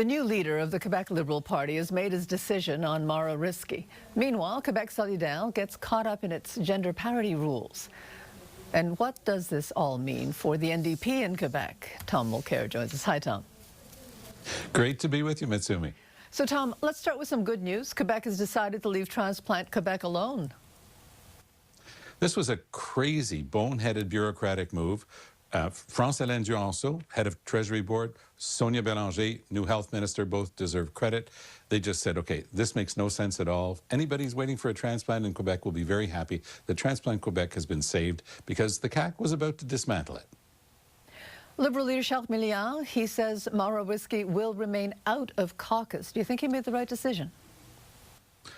The new leader of the Quebec Liberal Party has made his decision on Marwah Rizqy. Meanwhile, Quebec Solidaire gets caught up in its gender parity rules. And what does this all mean for the NDP in Quebec? Tom Mulcair joins us. Hi, Tom. Great to be with you, Mitsumi. So, Tom, let's start with some good news. Quebec has decided to leave Transplant Quebec alone. This was a crazy, boneheaded bureaucratic move. France-Hélène Duranceau, head of Treasury Board, Sonia Bélanger, new health minister, both deserve credit. They just said, okay, this makes no sense at all. Anybody who's waiting for a transplant in Quebec will be very happy that Transplant Quebec has been saved because the CAQ was about to dismantle it. Liberal leader Charles Milliard, he says Marwah Rizqy will remain out of caucus. Do you think he made the right decision?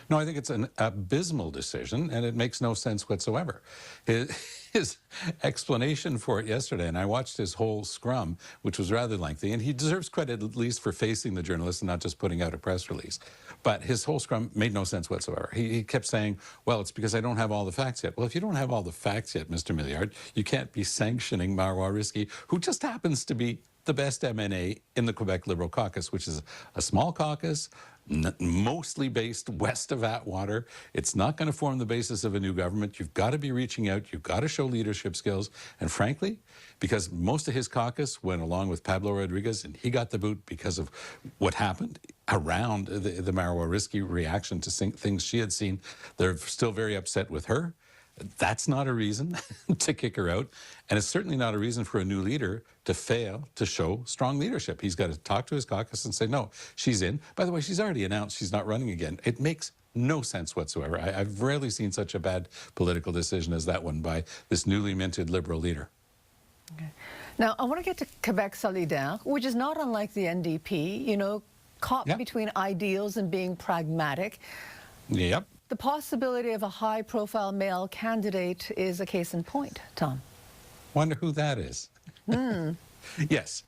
No, I think it's an abysmal decision, and it makes no sense whatsoever. His explanation for it yesterday, and I watched his whole scrum, which was rather lengthy, and he deserves credit at least for facing the journalists and not just putting out a press release. But his whole scrum made no sense whatsoever. He kept saying, well, it's because I don't have all the facts yet. Well, if you don't have all the facts yet, Mr. Milliard, you can't be sanctioning Marwah Rizqy, who just happens to be the best MNA in the Quebec Liberal Caucus, which is a small caucus, mostly based west of Atwater. It's not going to form the basis of a new government. You've got to be reaching out. You've got to show leadership skills. And frankly, because most of his caucus went along with Pablo Rodriguez, and he got the boot because of what happened around the Marwah Rizqy reaction to things she had seen. They're still very upset with her. That's not a reason to kick her out. And it's certainly not a reason for a new leader to fail to show strong leadership. He's got to talk to his caucus and say, no, she's in. By the way, she's already announced she's not running again. It makes no sense whatsoever. I've rarely seen such a bad political decision as that one by this newly minted Liberal leader. Okay. Now, I want to get to Quebec Solidaire, which is not unlike the NDP, you know, caught between ideals and being pragmatic. Yep. The possibility of a high-profile male candidate is a case in point, Tom. Wonder who that is. Yes.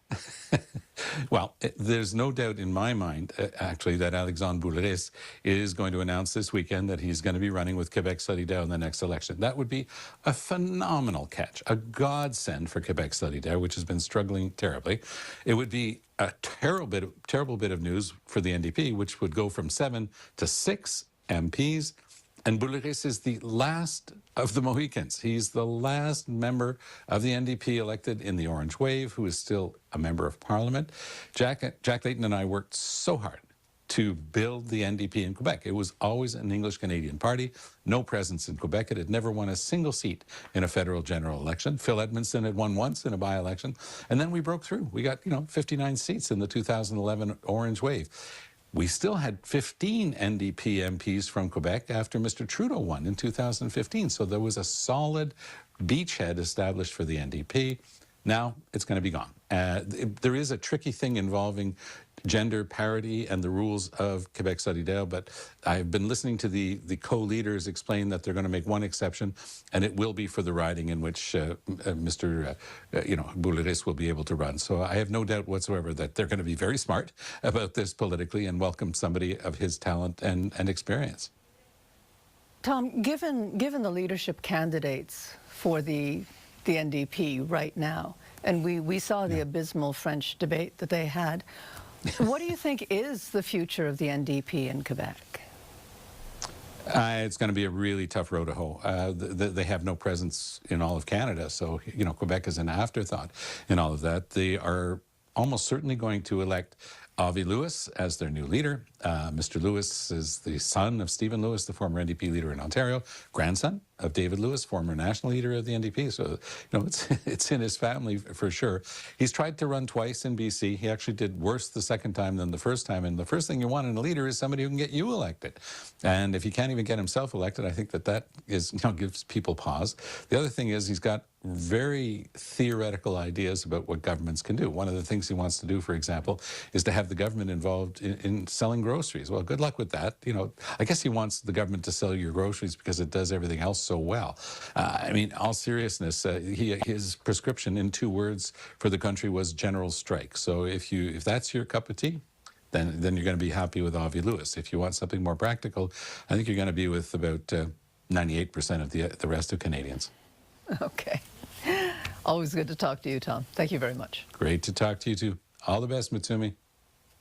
Well, there's no doubt in my mind, actually, that Alexandre Boulris is going to announce this weekend that he's going to be running with Quebec Solidaire in the next election. That would be a phenomenal catch, a godsend for Quebec Solidaire, which has been struggling terribly. It would be a terrible bit of news for the NDP, which would go from 7 to 6 MPs. And Boulris is the last of the Mohicans. He's the last member of the NDP elected in the Orange Wave, who is still a member of Parliament. Jack Layton and I worked so hard to build the NDP in Quebec. It was always an English-Canadian party, no presence in Quebec. It had never won a single seat in a federal general election. Phil Edmondson had won once in a by-election. And then we broke through. We got, 59 seats in the 2011 Orange Wave. We still had 15 NDP MPs from Quebec after Mr. Trudeau won in 2015. So there was a solid beachhead established for the NDP. Now it's going to be gone. There is a tricky thing involving gender parity and the rules of Quebec Solidaire, but I've been listening to the co-leaders explain that they're going to make one exception, and it will be for the riding in which Mr. Boulris will be able to run. So I have no doubt whatsoever that they're going to be very smart about this politically and welcome somebody of his talent and experience. Tom, given the leadership candidates for the NDP right now, and we saw the abysmal French debate that they had, what do you think is the future of the NDP in Quebec? It's going to be a really tough road to hoe. They have no presence in all of Canada, so Quebec is an afterthought in all of that. They are almost certainly going to elect Avi Lewis as their new leader. Mr. Lewis is the son of Stephen Lewis, the former NDP leader in Ontario, grandson of David Lewis, former national leader of the NDP. So, it's in his family for sure. He's tried to run twice in BC. He actually did worse the second time than the first time. And the first thing you want in a leader is somebody who can get you elected. And if he can't even get himself elected, I think that is, gives people pause. The other thing is he's got very theoretical ideas about what governments can do. One of the things he wants to do, for example, is to have the government involved in selling groceries. Well, good luck with that. I guess he wants the government to sell your groceries because it does everything else so well. All seriousness, his prescription in 2 words for the country was general strike. So if that's your cup of tea, then you're going to be happy with Avi Lewis. If you want something more practical, I think you're going to be with about 98% of the rest of Canadians. Okay. Always good to talk to you, Tom. Thank you very much. Great to talk to you too. All the best, Mitsumi.